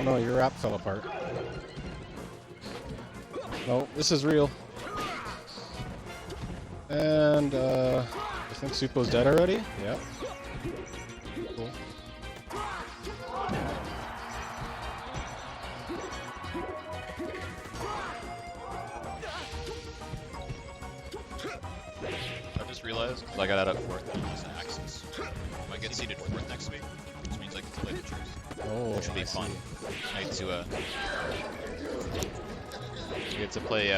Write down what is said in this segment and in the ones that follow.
no, your wrap fell apart. No, this is real. And I think Soupo's dead already. Yep. Cool. I just realized I got out at 4th and used Axis. I might get seated 4th next week, which means I get to play Majersk. Oh, which will be fun. I get to play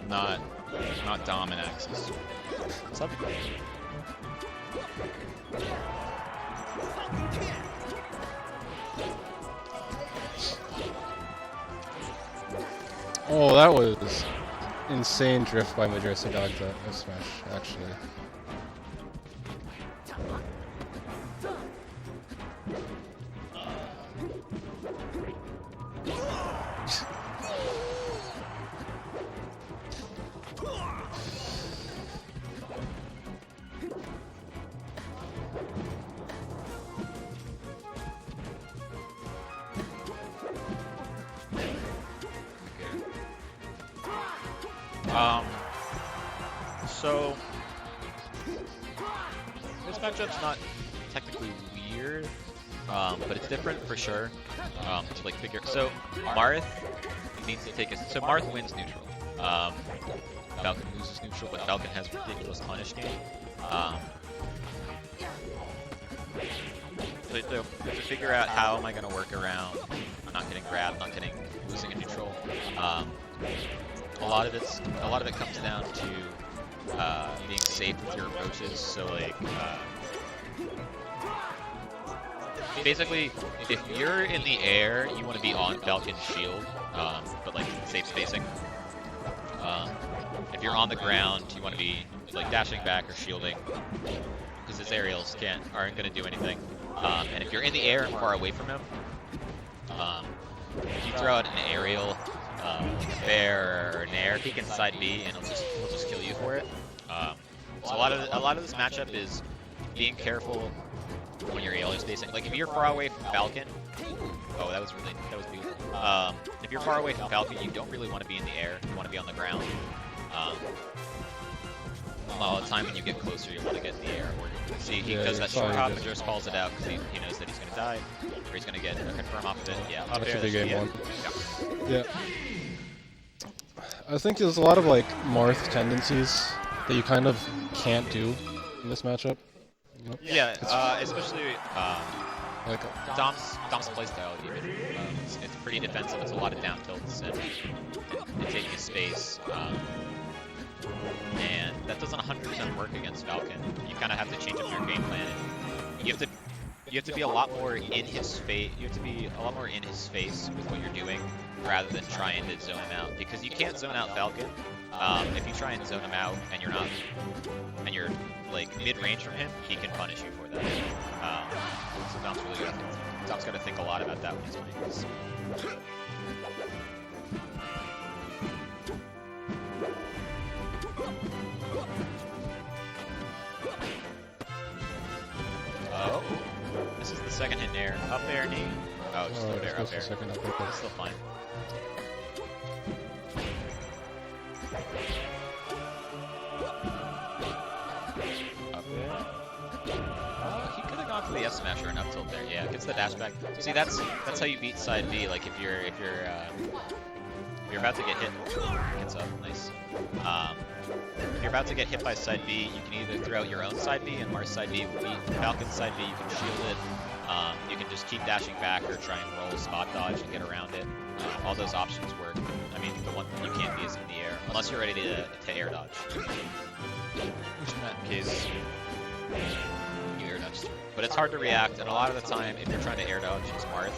not Dom and Axis. What's up? Oh, that was insane drift by Majersk to dodge that F smash, actually. So this matchup's not technically weird, but it's different for sure. To like figure. So Marth needs to take a. So Marth wins neutral. Falcon loses neutral, but Falcon has ridiculous punish game. So to figure out how am I going to work around not getting grabbed, not losing a neutral. A lot of it comes down to being safe with your approaches. So like, basically, if you're in the air, you want to be on Falcon's shield, but like safe spacing. If you're on the ground, you want to be like dashing back or shielding, because his aerials aren't going to do anything. And if you're in the air and far away from him, if you throw out an aerial, fair or nair, he can side B and he'll just kill you for it. So a lot of this matchup is being careful when you're alien spacing. Like if you're far away from Falcon, oh that was beautiful. If you're far away from Falcon, you don't really want to be in the air. You want to be on the ground. All the time when you get closer, you want to get in the air. See, he does that short hop and just calls it out because he knows that he's going to die, or he's going to get a confirm off of it. Yeah, up That's there, a big game one. Yeah. I think there's a lot of like Marth tendencies that you kind of can't do in this matchup. You know? Yeah, especially like Dom's playstyle. Even it's pretty defensive. It's a lot of down tilts and taking his space. And that doesn't 100% work against Falcon. You kind of have to change up your game plan. You have to be a lot more in his face. You have to be a lot more in his face with what you're doing, rather than trying to zone him out. Because you can't zone out Falcon. If you try and zone him out and you're like mid-range from him, he can punish you for that. So Dom's got to think a lot about that when he's playing this. Oh, this is the second hit nair. Up air, knee. Oh, just low air, up air. It's still fine. Up air. He could have gone for the S smash or an up tilt there. Yeah, gets the dash back. See, that's how you beat side B. Like if you're about to get hit, gets up, nice. If you're about to get hit by side B, you can either throw out your own side B, and Mars side B will beat Falcon's side B. You can shield it. You can just keep dashing back or try and roll spot dodge and get around it. All those options work. I mean, the one you can't be is in the air, unless you're ready to air dodge. Which in that case, you air dodge through. But it's hard to react, and a lot of the time, if you're trying to air dodge his Marth,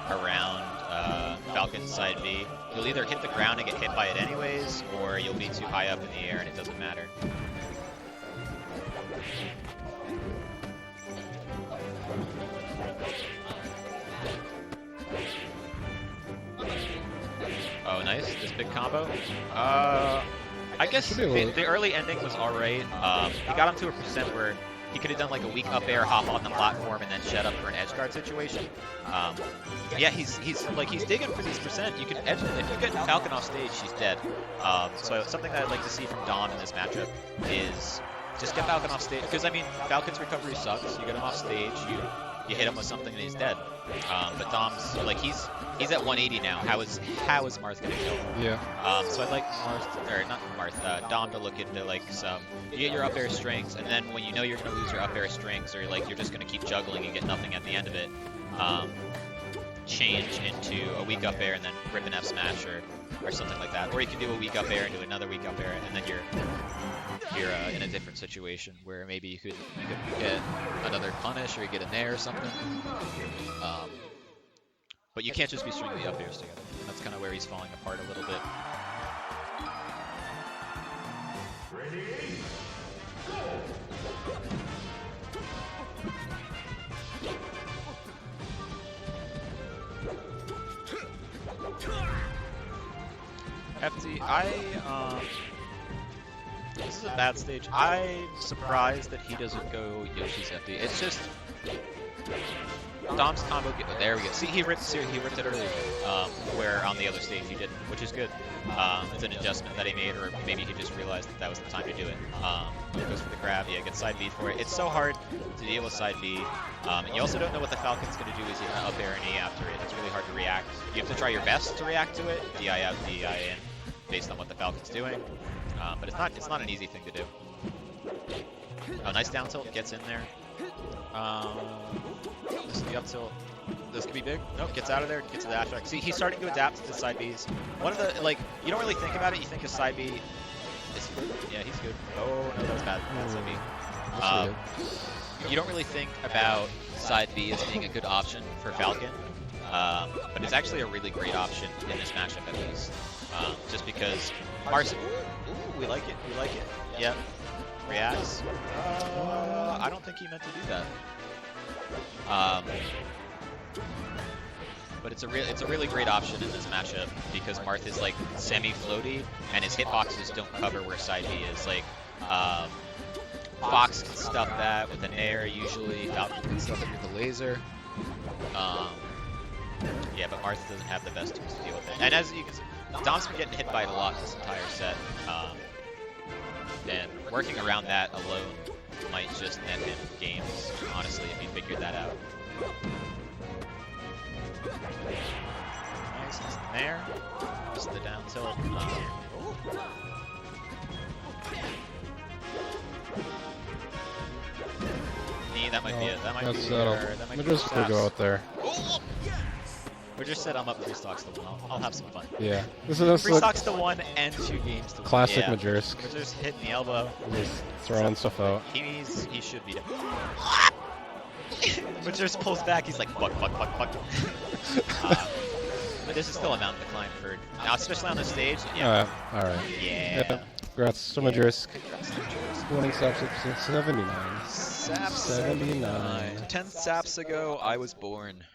around Falcon's side B, you'll either hit the ground and get hit by it anyways, or you'll be too high up in the air and it doesn't matter. Oh, nice. This big combo. I guess the early ending was alright. He got him to a percent where he could have done like a weak up air, hop on the platform, and then shed up for an edge guard situation. Yeah, he's digging for these percent. You can edge if you get Falcon off stage, she's dead. So something that I'd like to see from Dom in this matchup is just get Falcon off stage, because I mean Falcon's recovery sucks. You get him off stage, you hit him with something and he's dead. But Dom's like he's at 180 now. How is Marth gonna kill him? Yeah. So I'd like Dom to look into like you get your up air strings, and then when you know you're gonna lose your up air strings, or like you're just gonna keep juggling and get nothing at the end of it, change into a weak up air and then rip an F smash or something like that. Or you can do a weak up air and do another weak up air, and then you're in a different situation where maybe you could get another punish, or you get a nair or something. But you can't just be stringing the up airs together. And that's kind of where he's falling apart a little bit. FD, this is a bad stage. I'm surprised that he doesn't go Yoshi's FD. It's just Dom's combo. There we go. See, he ripped it earlier, where on the other stage he didn't, which is good. It's an adjustment that he made, or maybe he just realized that was the time to do it. Goes for the grab. Yeah, gets side B for it. It's so hard to deal with side B. And you also don't know what the Falcon's going to do. Is he going to up air an E after it? It's really hard to react. You have to try your best to react to it. DI out, DI in, based on what the Falcon's doing. But it's not an easy thing to do. Oh, nice down tilt, gets in there. This is the up tilt. This could be big. Nope, gets out of there, gets to the dash back. See, he's starting to adapt to side Bs. One of the, like, you don't really think about it, you think of side B. Yeah, he's good. Oh, no, that's bad. That's side B. You don't really think about side B as being a good option for Falcon. But it's actually a really great option in this matchup, at least. Just because Mars. Ooh, we like it. We like it. Yep. Reacts. I don't think he meant to do that. But it's a really great option in this matchup because Marth is like semi-floaty and his hitboxes don't cover where side B is. Like Fox can stuff that with an air usually. Falcon can stuff it with a laser. Yeah, but Marth doesn't have the best tools to deal with it. And as you can see, Dom's been getting hit by it a lot this entire set. And working around that alone might just net him games, honestly, if he figured that out. Nice, it's there. Just the down tilt. That might be it. That might be We'll just go out there. We just said I'm up 3 stocks to 1. I'll have some fun. Yeah. This is 3 stocks to 1 and 2 games to 1. Classic Majersk. Majersk hitting the elbow. Just throwing stuff out. He should beat him. Majersk pulls back. He's like, fuck. But this is still a mountain to climb for now, especially on the stage. Yeah. Alright. Yeah. Congrats to Majersk. Congrats to Majersk. Winning Saps 79. Saps 79. 10 saps ago, I was born.